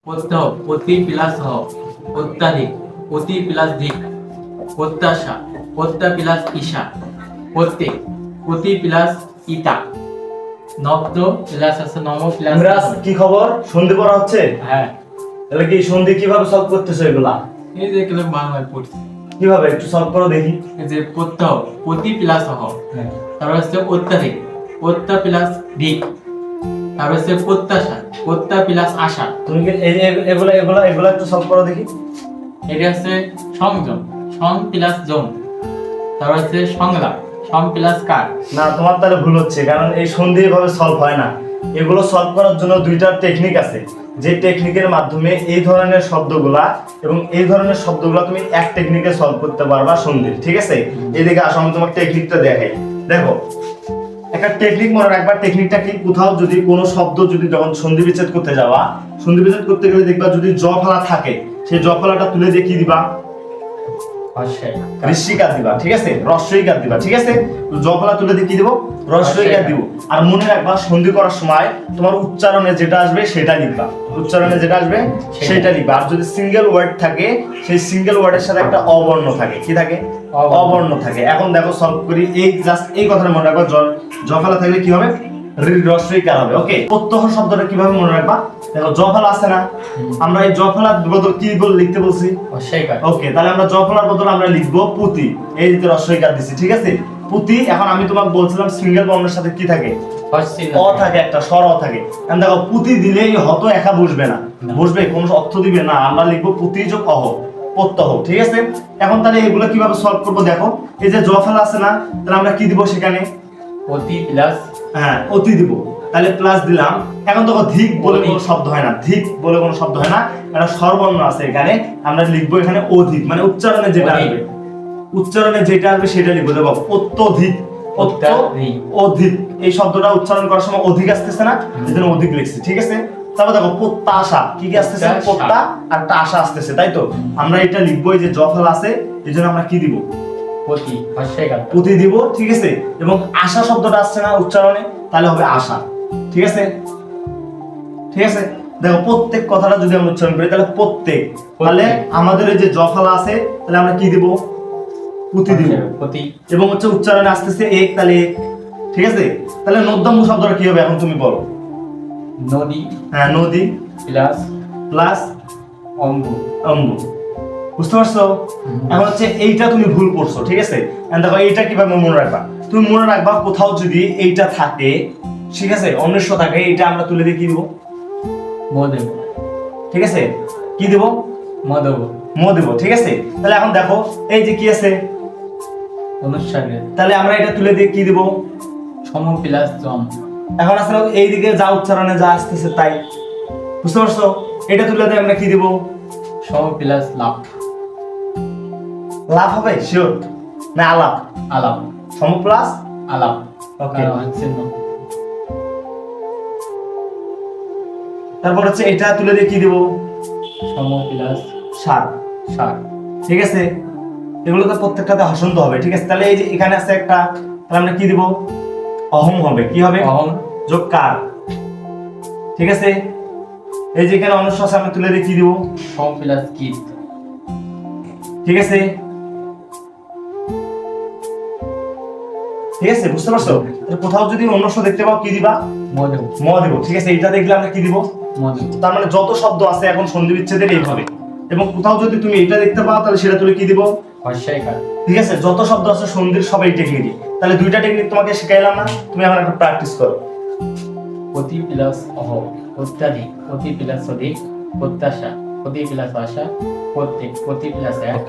প্রত্যহ, অতি প্লাস হ, অত্যাধিক, অতি প্লাস ধিক, প্রত্যাশা, প্রত্যা প্লাস ঈশা, প্রত্যেক, প্রতি প্লাস ইতা, নব্দ প্লাস আছে নম প্লাস। ইমরাজ, কি খবর? সন্ধি পড়া হচ্ছে? হ্যাঁ, তাহলে কি সন্ধি কিভাবে সলভ করতেছো এগুলা? এই যে এগুলো বাংলায় পড়ছি। কিভাবে একটু সলভ করো দেখি। এই যে প্রত্যহ, প্রতি প্লাস হ, তারপর হচ্ছে অত্যাধিক, প্রত্যা প্লাস ধিক, তারপর হচ্ছে প্রত্যাশা, প্রত্যা প্লাস আশা। তুমি কি এগুলা এগুলা এগুলা একটু সলভ করো দেখি। এটা হচ্ছে সংযম, সং প্লাস জম, তারপর হচ্ছে সংলাপ, সং প্লাস কার। না, তোমার তাহলে ভুল হচ্ছে, কারণ এই সন্ধি এভাবে সলভ হয় না। এগুলো সলভ করার জন্য দুইটা টেকনিক আছে, যে টেকনিকের মাধ্যমে এই ধরনের শব্দগুলা এবং এই ধরনের শব্দগুলা তুমি এক টেকনিকে সলভ করতে পারবা সন্ধি। ঠিক আছে, এদিকে আসো, আমি তোমার টেকনিকটা দেখাই। দেখো, একটা টেকনিক মনে রাখবা। টেকনিকটা কি? কোথাও যদি কোনো শব্দ যদি যখন সন্ধি বিচ্ছেদ করতে যাওয়া, সন্ধি বিচ্ছেদ করতে গেলে দেখবা যদি জ ফলা থাকে, সেই জ ফলাটা তুলে দিয়ে কি দিবা? ঋষিকার দিবা। ঠিক আছে, রস্বইকার দিবা। ঠিক আছে, জ ফলা তুলে দিয়ে কি দিব? রস্বইকার দিব। আর মনে রাখবা, সন্ধি করার সময় তোমার উচ্চারণে যেটা আসবে সেটা লিখবা। উচ্চারণে যেটা আসবে সেটা লিখবা। আর যদি সিঙ্গেল ওয়ার্ড থাকে, সেই সিঙ্গেল ওয়ার্ডের সাথে একটা অবর্ণ থাকে। কি থাকে? অবর্ণ থাকে। এখন দেখো সলভ করি। এই জাস্ট এই কথাটা মনে রাখবা, জ ফলা থাকলে কি হবে? রস্বইকার হবে। ওকে, প্রত্যহ শব্দটা কিভাবে মনে রাখবা? দেখো, জ ফলা আছে না, আমরা এই জ ফলার বদল কি লিখতে বলছি? ওকে, তাহলে আমরা জ ফলার বদল আমরা লিখবো পুতি। এই যে রস্বইকার দিছি। ঠিক আছে, পুতি। এখন আমি তোমাকে বলছিলাম সিঙ্গেল বর্ণের সাথে কি থাকে? অ থাকে, একটা স্বর অ থাকে। এখন দেখো, পুতি দিলেই হত একা বসবে না, বসবে কোনো অর্থ দিবে না। আমরা লিখবো পুতি যোগ অহ, প্রত্যহ। ঠিক আছে, এখন তাহলে এগুলো কিভাবে সলভ করবো? দেখো, এই যে জ ফলা আছে না, তাহলে আমরা কি দিব সেখানে? অতি প্লাস, হ্যাঁ, অতি দিব। তাহলে প্লাস দিলাম। এখন দেখো, ধিক বলে কোনো শব্দ হয় না, ধিক বলে কোনো শব্দ হয় না, একটা স্বরবর্ণ আছে এখানে। আমরা লিখবো এখানে অধিক, মানে উচ্চারণে যেটা আসবে, উচ্চারণে যেটা আসবে সেটা লিখবো। দেখো, অত্যধিক, অধিক, এই শব্দটা উচ্চারণ করার সময় অধিক আসতেছে না, এজন্য অধিক লিখছি। ঠিক আছে, তারপর দেখো, প্রত্যাশা, কি কি আসতেছে? প্রত্যা আর একটা আশা আসতেছে, তাই তো? আমরা এটা লিখবো, এই যে জ ফলা আছে, এজন্য আমরা কি দিব? প্রতি দিব। ঠিক আছে, এবং আশা শব্দটা আসছে না উচ্চারণে, তাহলে হবে আশা। ঠিক আছে, ঠিক আছে। দেখো, প্রত্যেক কথাটা যদি আমরা উচ্চারণ করি, তাহলে প্রত্যেক, তাহলে আমাদের এই যে জ ফলা আছে, তাহলে আমরা কি দিব? পুতি দিব। এবং হচ্ছে উচ্চারণে আসতেছে এক, তাহলে এক। ঠিক আছে, তাহলে নদ্যম্য শব্দটা কি হবে এখন তুমি বলো? নদী। হ্যাঁ, নদী প্লাস প্লাস অম্বু। অম্বু। বুঝতে পারছো? এখন হচ্ছে এইটা তুমি ভুল করছো। ঠিক আছে, এখন দেখো, এইটা কিভাবে মনে রাখবা? তুমি মনে রাখবা, কোথাও যদি এইটা থাকে, ঠিক আছে, অনিশ্চ থাকে, এইটা আমরা তুলে দিয়ে কি দিব? ম দেব। ঠিক আছে, কি দিব? ম দেব। ম দেব। ঠিক আছে, তাহলে এখন দেখো, এই যে কি আছে? অনুষ্ঠানে। তাহলে আমরা এটা তুলে দিয়ে কি দিব? সম প্লাস জম। এখন আসলে এইদিকে যা উচ্চারণে যা আসতেছে তাই। বুঝতে পারছো? এটা তুলে দিয়ে আমরা কি দিব? সম প্লাস লাভ। লাভ হবে শিওর না? আলাপ। আলাপ। সম প্লাস আলাপ। ওকে, চিহ্ন। তারপর হচ্ছে এটা তুলে দিয়ে কি দিব? সম প্লাস সার। সার। ঠিক আছে, এগুলো তো প্রত্যেকটাতে হসন্ত হবে। ঠিক আছে, তাহলে এই যে এখানে আছে একটা, তাহলে আমরা কি দিব? অহম হবে। কি হবে? অহম যোগ কার। ঠিক আছে, এই যে এখানে অনুষ্ঠ আছে, আমরা তুলে দিয়ে কি দিব? সম প্লাস গীত। ঠিক আছে, ঠিক আছে, বুঝতে পারছো? কোথাও যদি অনুষ্ঠ দেখতে পাও, কি দিবা? ম দেব। ম দেব। ঠিক আছে, এটা দেখলে আমরা কি দিব? ম দেব। তার মানে যত শব্দ আছে এখন সন্ধি বিচ্ছেদের এইভাবে। এবং কোথাও যদি তুমি এটা দেখতে পাও, তাহলে সেটা তুলে কি দিব? ঠিক আছে, যত শব্দ আছে সন্ধির সবাই টেকনিক। তাহলে দুইটা টেকনিক তোমাকে শিখাইলাম না, তুমি এখন একটা প্র্যাকটিস করো। অতি প্লাস অহ, অত্যাধিক, অতি প্লাস অধিক, প্রত্যাশা, অতি প্লাস আশা, প্রত্যেক, প্রতি প্লাস এক।